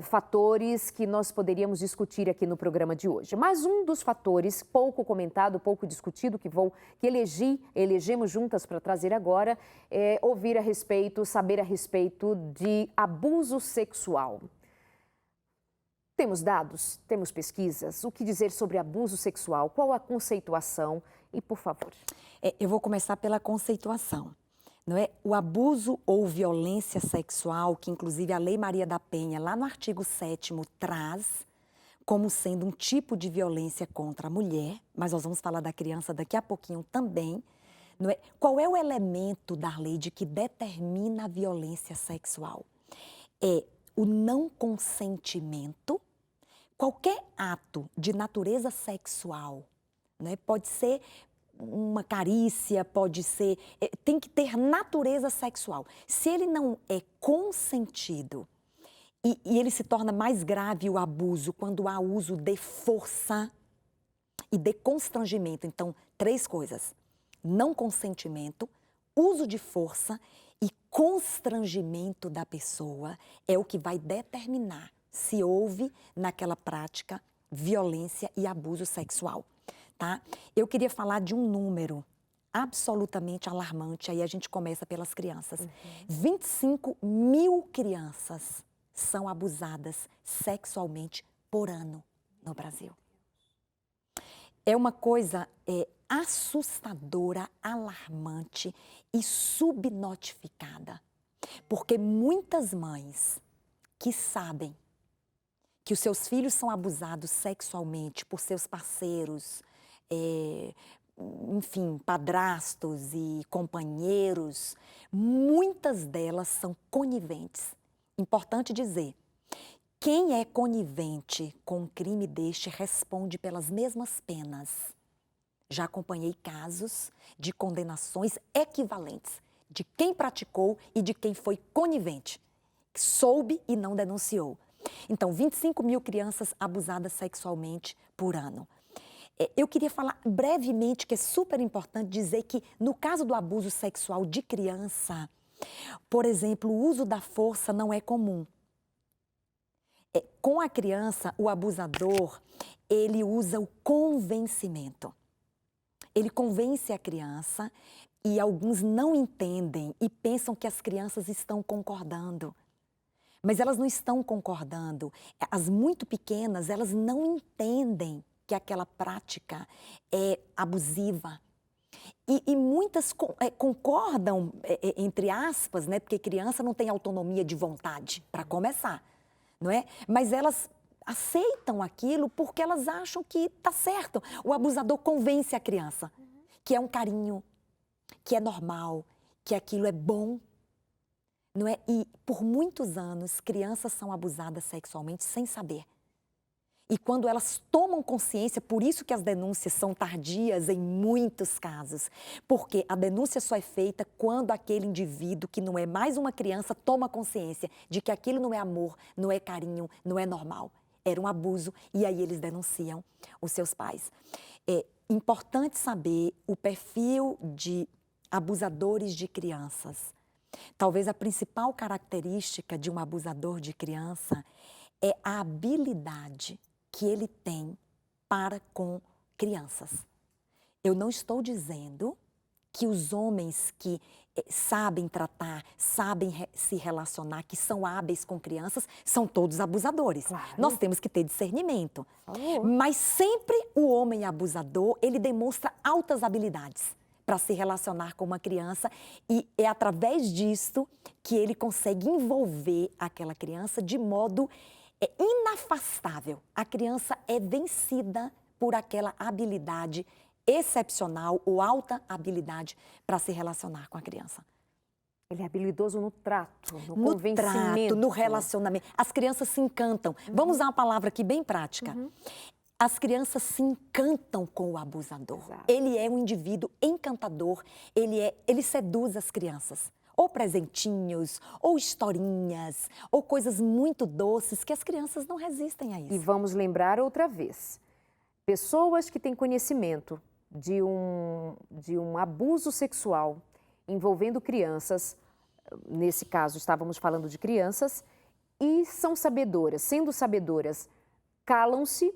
fatores que nós poderíamos discutir aqui no programa de hoje. Mas um dos fatores pouco comentado, pouco discutido, que elegemos juntas para trazer agora, é ouvir a respeito, saber a respeito de abuso sexual. Temos dados, temos pesquisas, o que dizer sobre abuso sexual, qual a conceituação e, por favor. Eu vou começar pela conceituação. Não é? O abuso ou violência sexual, que inclusive a Lei Maria da Penha, lá no artigo 7º, traz como sendo um tipo de violência contra a mulher, mas nós vamos falar da criança daqui a pouquinho também. Não é? Qual é o elemento da lei de que determina a violência sexual? É o não consentimento. Qualquer ato de natureza sexual, né, pode ser uma carícia, pode ser... tem que ter natureza sexual. Se ele não é consentido e ele se torna mais grave o abuso quando há uso de força e de constrangimento. Então, 3 coisas. Não consentimento, uso de força e constrangimento da pessoa é o que vai determinar se houve naquela prática violência e abuso sexual. Tá? Eu queria falar de um número absolutamente alarmante, aí a gente começa pelas crianças. 25 mil crianças são abusadas sexualmente por ano no Brasil. É uma coisa assustadora, alarmante e subnotificada, porque muitas mães que sabem que os seus filhos são abusados sexualmente por seus parceiros, enfim, padrastos e companheiros, muitas delas são coniventes. Importante dizer, quem é conivente com um crime deste responde pelas mesmas penas. Já acompanhei casos de condenações equivalentes de quem praticou e de quem foi conivente, que soube e não denunciou. Então, 25 mil crianças abusadas sexualmente por ano. Eu queria falar brevemente, que é super importante dizer que no caso do abuso sexual de criança, por exemplo, o uso da força não é comum. Com a criança, o abusador, ele usa o convencimento. Ele convence a criança e alguns não entendem e pensam que as crianças estão concordando. Mas elas não estão concordando. As muito pequenas, elas não entendem que aquela prática é abusiva. E muitas concordam, entre aspas, né? Porque criança não tem autonomia de vontade, para começar, não é? Mas elas aceitam aquilo porque elas acham que está certo. O abusador convence a criança que é um carinho, que é normal, que aquilo é bom. Não é? E por muitos anos, crianças são abusadas sexualmente sem saber. E quando elas tomam consciência, por isso que as denúncias são tardias em muitos casos, porque a denúncia só é feita quando aquele indivíduo, que não é mais uma criança, toma consciência de que aquilo não é amor, não é carinho, não é normal. Era um abuso e aí eles denunciam os seus pais. É importante saber o perfil de abusadores de crianças. Talvez a principal característica de um abusador de criança é a habilidade que ele tem para com crianças. Eu não estou dizendo que os homens que sabem tratar, sabem se relacionar, que são hábeis com crianças, são todos abusadores. Claro. Nós temos que ter discernimento. Oh. Mas sempre o homem abusador, ele demonstra altas habilidades para se relacionar com uma criança e é através disso que ele consegue envolver aquela criança de modo inafastável. A criança é vencida por aquela habilidade excepcional ou alta habilidade para se relacionar com a criança. Ele é habilidoso no trato, no No convencimento. trato, no relacionamento. As crianças se encantam. Vamos usar uma palavra aqui bem prática. As crianças se encantam com o abusador. Exato. Ele é um indivíduo encantador, ele seduz as crianças. Ou presentinhos, ou historinhas, ou coisas muito doces que as crianças não resistem a E isso. vamos lembrar outra vez, pessoas que têm conhecimento de um abuso sexual envolvendo crianças, nesse caso estávamos falando de crianças, e são sabedoras, sendo sabedoras, calam-se.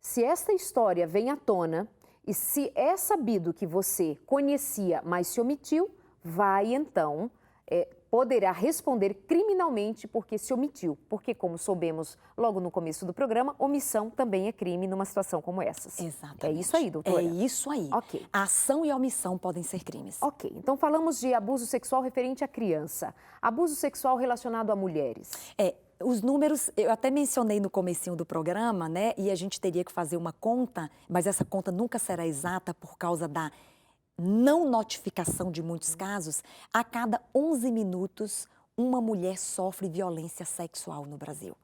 Se esta história vem à tona e se é sabido que você conhecia, mas se omitiu, vai então, poderá responder criminalmente porque se omitiu. Porque, como soubemos logo no começo do programa, omissão também é crime numa situação como essas. Exatamente. É isso aí, doutora? É isso aí. Ok. A ação e a omissão podem ser crimes. Ok, então falamos de abuso sexual referente à criança. Abuso sexual relacionado a mulheres. Os números, eu até mencionei no comecinho do programa, né? E a gente teria que fazer uma conta, mas essa conta nunca será exata por causa da não notificação de muitos casos. A cada 11 minutos, uma mulher sofre violência sexual no Brasil.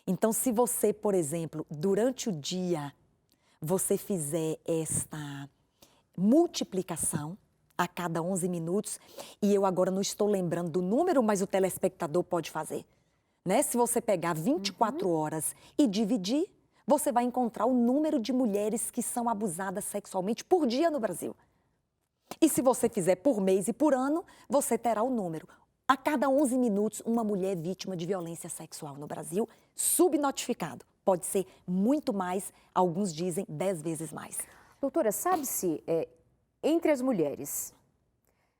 Então, se você, por exemplo, durante o dia, você fizer esta multiplicação a cada 11 minutos, e eu agora não estou lembrando do número, mas o telespectador pode fazer, né? Se você pegar 24 horas e dividir, você vai encontrar o número de mulheres que são abusadas sexualmente por dia no Brasil. E se você fizer por mês e por ano, você terá o número. A cada 11 minutos, uma mulher vítima de violência sexual no Brasil, subnotificado. Pode ser muito mais, alguns dizem 10 vezes mais. Doutora, sabe-se, entre as mulheres,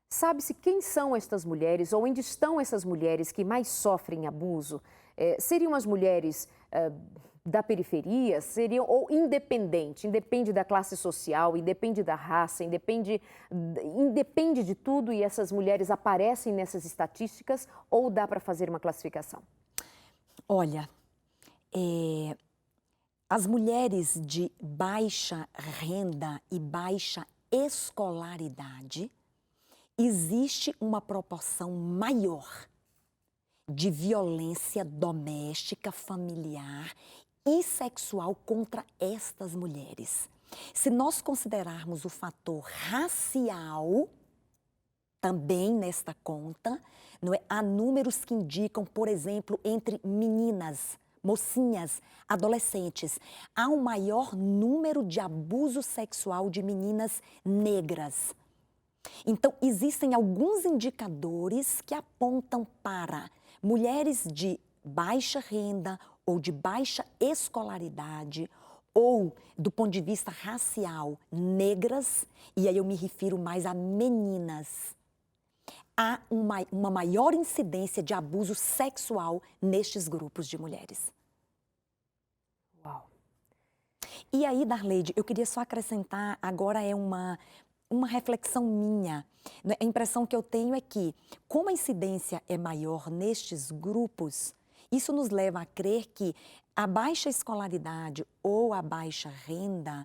sabe-se quem são estas mulheres ou onde estão essas mulheres que mais sofrem abuso? Seriam as mulheres da periferia, seriam, ou independe da classe social, independe da raça, independe de tudo e essas mulheres aparecem nessas estatísticas ou dá para fazer uma classificação? Olha, as mulheres de baixa renda e baixa escolaridade, existe uma proporção maior de violência doméstica, familiar e sexual contra estas mulheres. Se nós considerarmos o fator racial, também nesta conta, não é? Há números que indicam, por exemplo, entre meninas, mocinhas, adolescentes, há um maior número de abuso sexual de meninas negras. Então, existem alguns indicadores que apontam para mulheres de baixa renda ou de baixa escolaridade ou, do ponto de vista racial, negras, e aí eu me refiro mais a meninas. Há uma maior incidência de abuso sexual nestes grupos de mulheres. Uau! E aí, Darleide, eu queria só acrescentar, agora é uma reflexão minha. A impressão que eu tenho é que, como a incidência é maior nestes grupos, isso nos leva a crer que a baixa escolaridade ou a baixa renda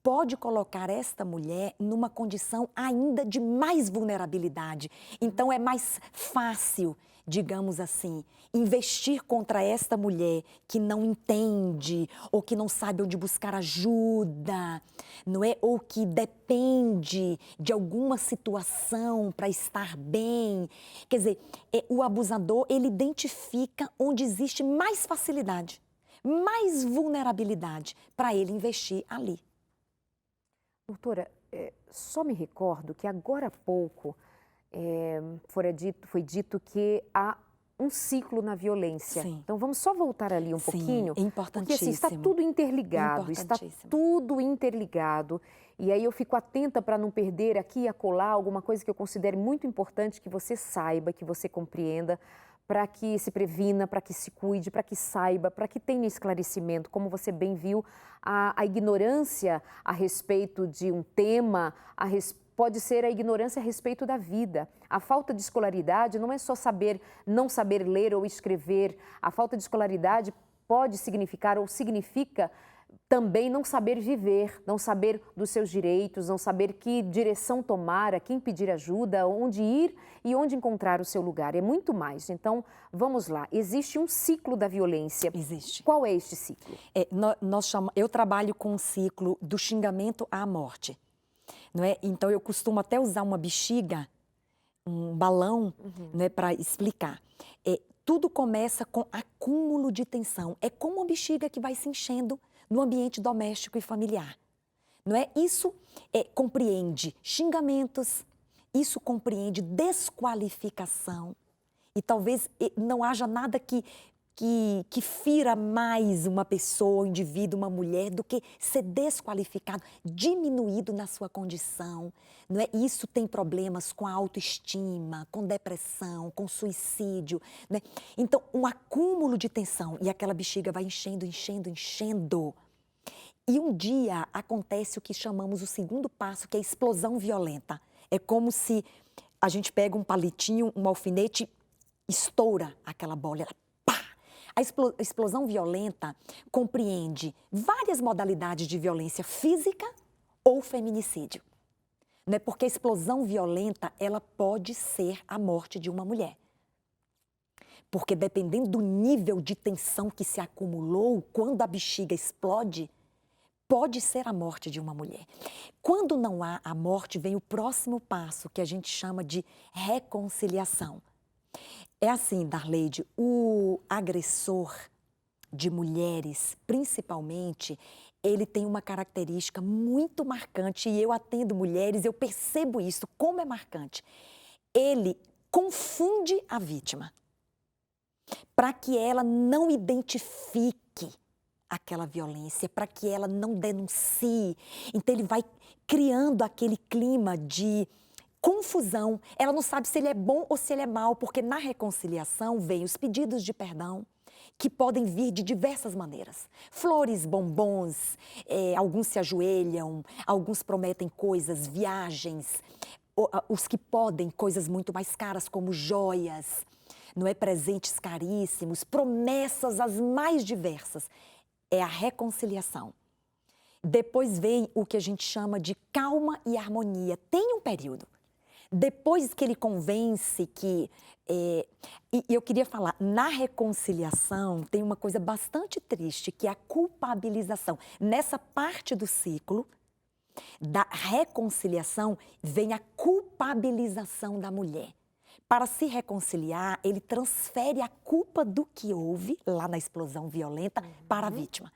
pode colocar esta mulher numa condição ainda de mais vulnerabilidade. Então, é mais fácil, digamos assim, investir contra esta mulher que não entende ou que não sabe onde buscar ajuda, não é? Ou que depende de alguma situação para estar bem. Quer dizer, o abusador, ele identifica onde existe mais facilidade, mais vulnerabilidade para ele investir ali. Doutora, só me recordo que agora há pouco foi dito que há um ciclo na violência. Sim. Então vamos só voltar ali um pouquinho. É importantíssimo. Porque assim, está tudo interligado, está tudo interligado. E aí eu fico atenta para não perder aqui e acolá alguma coisa que eu considero muito importante que você saiba, que você compreenda, para que se previna, para que se cuide, para que saiba, para que tenha esclarecimento. Como você bem viu, a ignorância a respeito de um tema, pode ser a ignorância a respeito da vida. A falta de escolaridade não é só não saber ler ou escrever. A falta de escolaridade pode significar ou significa também não saber viver, não saber dos seus direitos, não saber que direção tomar, a quem pedir ajuda, onde ir e onde encontrar o seu lugar. É muito mais. Então, vamos lá. Existe um ciclo da violência. Existe. Qual é este ciclo? Eu trabalho com o ciclo do xingamento à morte. Não é? Então, eu costumo até usar uma bexiga, um balão, para explicar. Tudo começa com acúmulo de tensão. É como uma bexiga que vai se enchendo no ambiente doméstico e familiar. Não é? Isso compreende xingamentos, isso compreende desqualificação. E talvez não haja nada que fira mais uma pessoa, um indivíduo, uma mulher, do que ser desqualificado, diminuído na sua condição. Não é? Isso tem problemas com a autoestima, com depressão, com suicídio. Não é? Então, um acúmulo de tensão e aquela bexiga vai enchendo, enchendo, enchendo. E um dia acontece o que chamamos o segundo passo, que é a explosão violenta. É como se a gente pega um palitinho, um alfinete, estoura aquela bola, ela pá! A explosão violenta compreende várias modalidades de violência física ou feminicídio. Não é? Porque a explosão violenta, ela pode ser a morte de uma mulher. Porque dependendo do nível de tensão que se acumulou, quando a bexiga explode, pode ser a morte de uma mulher. Quando não há a morte, vem o próximo passo, que a gente chama de reconciliação. É assim, Darleide, o agressor de mulheres, principalmente, ele tem uma característica muito marcante, e eu atendo mulheres, eu percebo isso, como é marcante. Ele confunde a vítima, para que ela não identifique aquela violência, para que ela não denuncie. Então, ele vai criando aquele clima de confusão. Ela não sabe se ele é bom ou se ele é mau, porque na reconciliação vem os pedidos de perdão, que podem vir de diversas maneiras. Flores, bombons, alguns se ajoelham, alguns prometem coisas, viagens, os que podem, coisas muito mais caras, como joias, não é? Presentes caríssimos, promessas as mais diversas. É a reconciliação. Depois vem o que a gente chama de calma e harmonia. Tem um período. Depois que ele convence que... E eu queria falar, na reconciliação tem uma coisa bastante triste, que é a culpabilização. Nessa parte do ciclo da reconciliação vem a culpabilização da mulher. Para se reconciliar, ele transfere a culpa do que houve lá na explosão violenta para a vítima.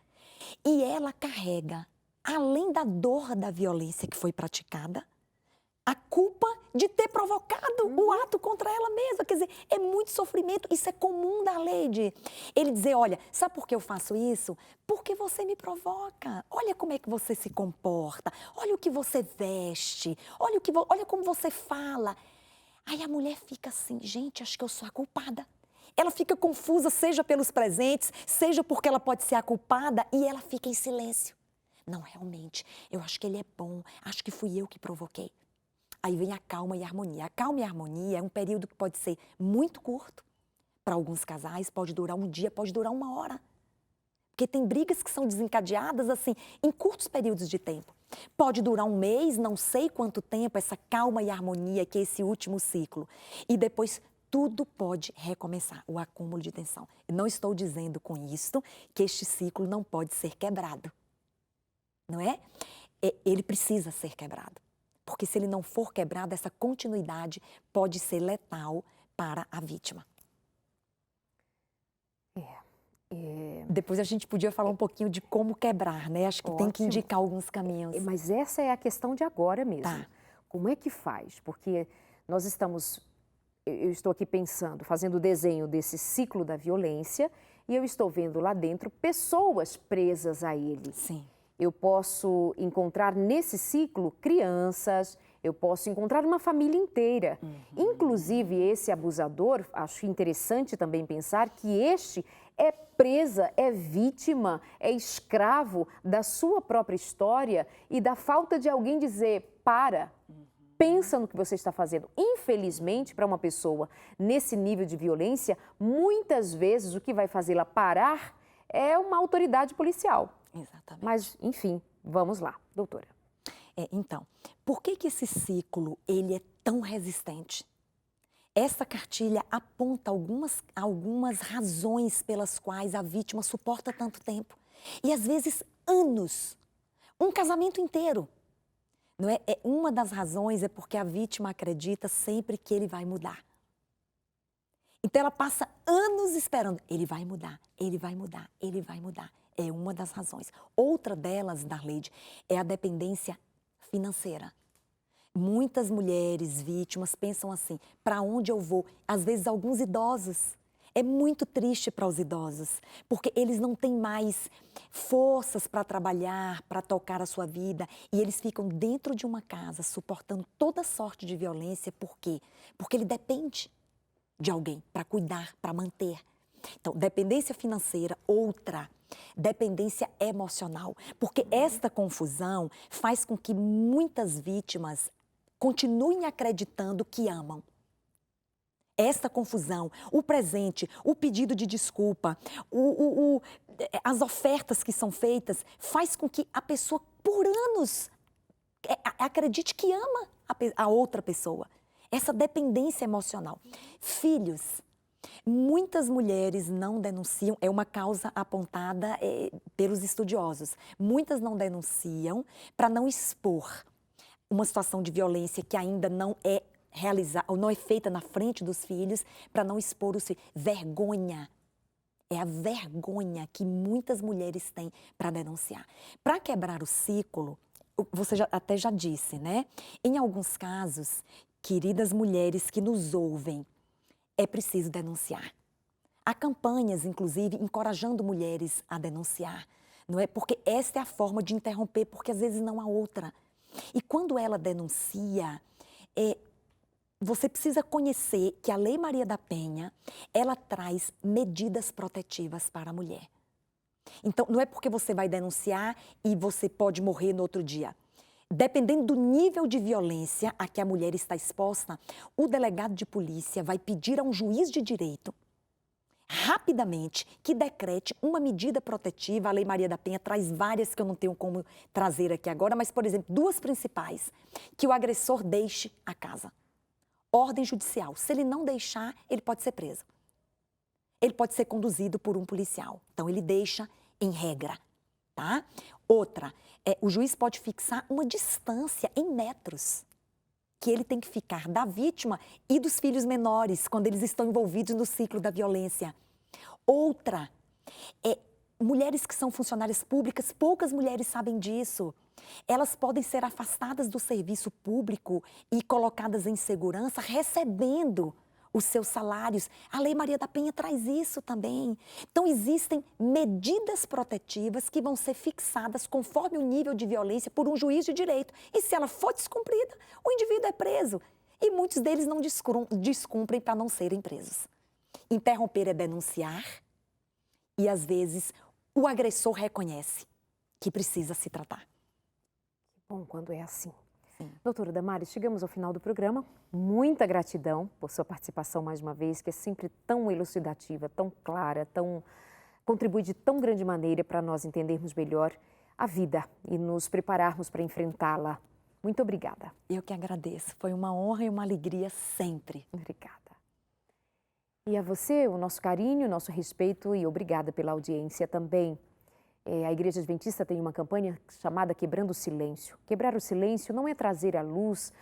E ela carrega, além da dor da violência que foi praticada, a culpa de ter provocado o ato contra ela mesma. Quer dizer, é muito sofrimento. Isso é comum, Darleide. Ele dizer, olha, sabe por que eu faço isso? Porque você me provoca. Olha como é que você se comporta. Olha o que você veste. Olha como você fala. Aí a mulher fica assim, gente, acho que eu sou a culpada. Ela fica confusa, seja pelos presentes, seja porque ela pode ser a culpada, e ela fica em silêncio. Não, realmente, eu acho que ele é bom, acho que fui eu que provoquei. Aí vem a calma e a harmonia. A calma e a harmonia é um período que pode ser muito curto. Para alguns casais, pode durar um dia, pode durar uma hora. Porque tem brigas que são desencadeadas, assim, em curtos períodos de tempo. Pode durar um mês, não sei quanto tempo, essa calma e harmonia, que é esse último ciclo. E depois tudo pode recomeçar, o acúmulo de tensão. Eu não estou dizendo com isso que este ciclo não pode ser quebrado. Não é? Ele precisa ser quebrado. Porque se ele não for quebrado, essa continuidade pode ser letal para a vítima. Depois a gente podia falar um pouquinho de como quebrar, né? Acho que tem que indicar alguns caminhos. Mas essa é a questão de agora mesmo. Tá. Como é que faz? Porque nós eu estou aqui pensando, fazendo o desenho desse ciclo da violência, e eu estou vendo lá dentro pessoas presas a ele. Sim. Eu posso encontrar nesse ciclo crianças, eu posso encontrar uma família inteira. Inclusive, esse abusador, acho interessante também pensar que este é presa, é vítima, é escravo da sua própria história e da falta de alguém dizer, para, pensa no que você está fazendo. Infelizmente, para uma pessoa nesse nível de violência, muitas vezes o que vai fazê-la parar é uma autoridade policial. Exatamente. Mas, enfim, vamos lá, doutora. Então, por que esse ciclo ele é tão resistente? Essa cartilha aponta algumas razões pelas quais a vítima suporta tanto tempo. E às vezes anos, um casamento inteiro. Não é? Uma das razões é porque a vítima acredita sempre que ele vai mudar. Então ela passa anos esperando, ele vai mudar, ele vai mudar, ele vai mudar. É uma das razões. Outra delas, Darleide, é a dependência financeira. Muitas mulheres vítimas pensam assim, para onde eu vou? Às vezes alguns idosos. É muito triste para os idosos, porque eles não têm mais forças para trabalhar, para tocar a sua vida, e eles ficam dentro de uma casa suportando toda sorte de violência. Por quê? Porque ele depende de alguém para cuidar, para manter. Então, dependência financeira, outra. Dependência emocional, porque esta confusão faz com que muitas vítimas continuem acreditando que amam. Esta confusão, o presente, o pedido de desculpa, as ofertas que são feitas, faz com que a pessoa, por anos, acredite que ama a outra pessoa. Essa dependência emocional. Filhos. Muitas mulheres não denunciam, é uma causa apontada pelos estudiosos. Muitas não denunciam para não expor uma situação de violência que ainda não é realizada, ou não é feita na frente dos filhos, para não expor os filhos. Vergonha. É a vergonha que muitas mulheres têm para denunciar. Para quebrar o ciclo, você até já disse, né? Em alguns casos, queridas mulheres que nos ouvem, é preciso denunciar. Há campanhas, inclusive, encorajando mulheres a denunciar, não é? Porque esta é a forma de interromper, porque às vezes não há outra. E quando ela denuncia, você precisa conhecer que a Lei Maria da Penha, ela traz medidas protetivas para a mulher. Então, não é porque você vai denunciar e você pode morrer no outro dia. Dependendo do nível de violência a que a mulher está exposta, o delegado de polícia vai pedir a um juiz de direito, rapidamente, que decrete uma medida protetiva. A Lei Maria da Penha traz várias que eu não tenho como trazer aqui agora, mas, por exemplo, duas principais, que o agressor deixe a casa. Ordem judicial. Se ele não deixar, ele pode ser preso. Ele pode ser conduzido por um policial. Então, ele deixa em regra, tá? Outra, o juiz pode fixar uma distância em metros que ele tem que ficar da vítima e dos filhos menores quando eles estão envolvidos no ciclo da violência. Outra, mulheres que são funcionárias públicas, poucas mulheres sabem disso. Elas podem ser afastadas do serviço público e colocadas em segurança recebendo os seus salários. A Lei Maria da Penha traz isso também. Então, existem medidas protetivas que vão ser fixadas conforme o nível de violência por um juiz de direito. E se ela for descumprida, o indivíduo é preso. E muitos deles não descumprem para não serem presos. Interromper é denunciar e, às vezes, o agressor reconhece que precisa se tratar. Bom, quando é assim. Doutora Damares, chegamos ao final do programa. Muita gratidão por sua participação mais uma vez, que é sempre tão elucidativa, tão clara, contribui de tão grande maneira para nós entendermos melhor a vida e nos prepararmos para enfrentá-la. Muito obrigada. Eu que agradeço. Foi uma honra e uma alegria sempre. Obrigada. E a você, o nosso carinho, o nosso respeito e obrigada pela audiência também. A Igreja Adventista tem uma campanha chamada Quebrando o Silêncio. Quebrar o silêncio não é trazer à luz,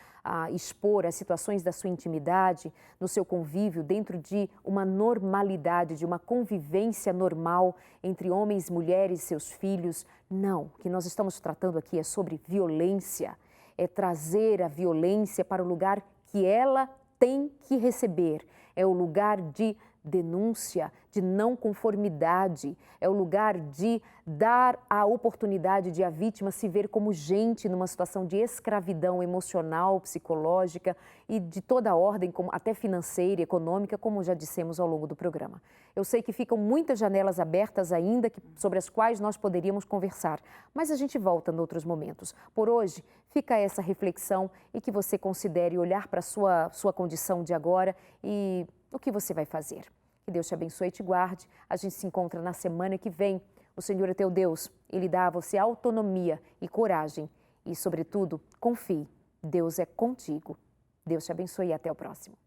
expor as situações da sua intimidade, no seu convívio, dentro de uma normalidade, de uma convivência normal entre homens, mulheres e seus filhos. Não, o que nós estamos tratando aqui é sobre violência, é trazer a violência para o lugar que ela tem que receber. É o lugar de denúncia, de não conformidade, é o lugar de dar a oportunidade de a vítima se ver como gente numa situação de escravidão emocional, psicológica e de toda a ordem, como até financeira e econômica, como já dissemos ao longo do programa. Eu sei que ficam muitas janelas abertas ainda sobre as quais nós poderíamos conversar, mas a gente volta em outros momentos. Por hoje, fica essa reflexão e que você considere olhar para a sua condição de agora e o que você vai fazer. Que Deus te abençoe e te guarde. A gente se encontra na semana que vem. O Senhor é teu Deus, Ele dá a você autonomia e coragem. E, sobretudo, confie, Deus é contigo. Deus te abençoe e até o próximo.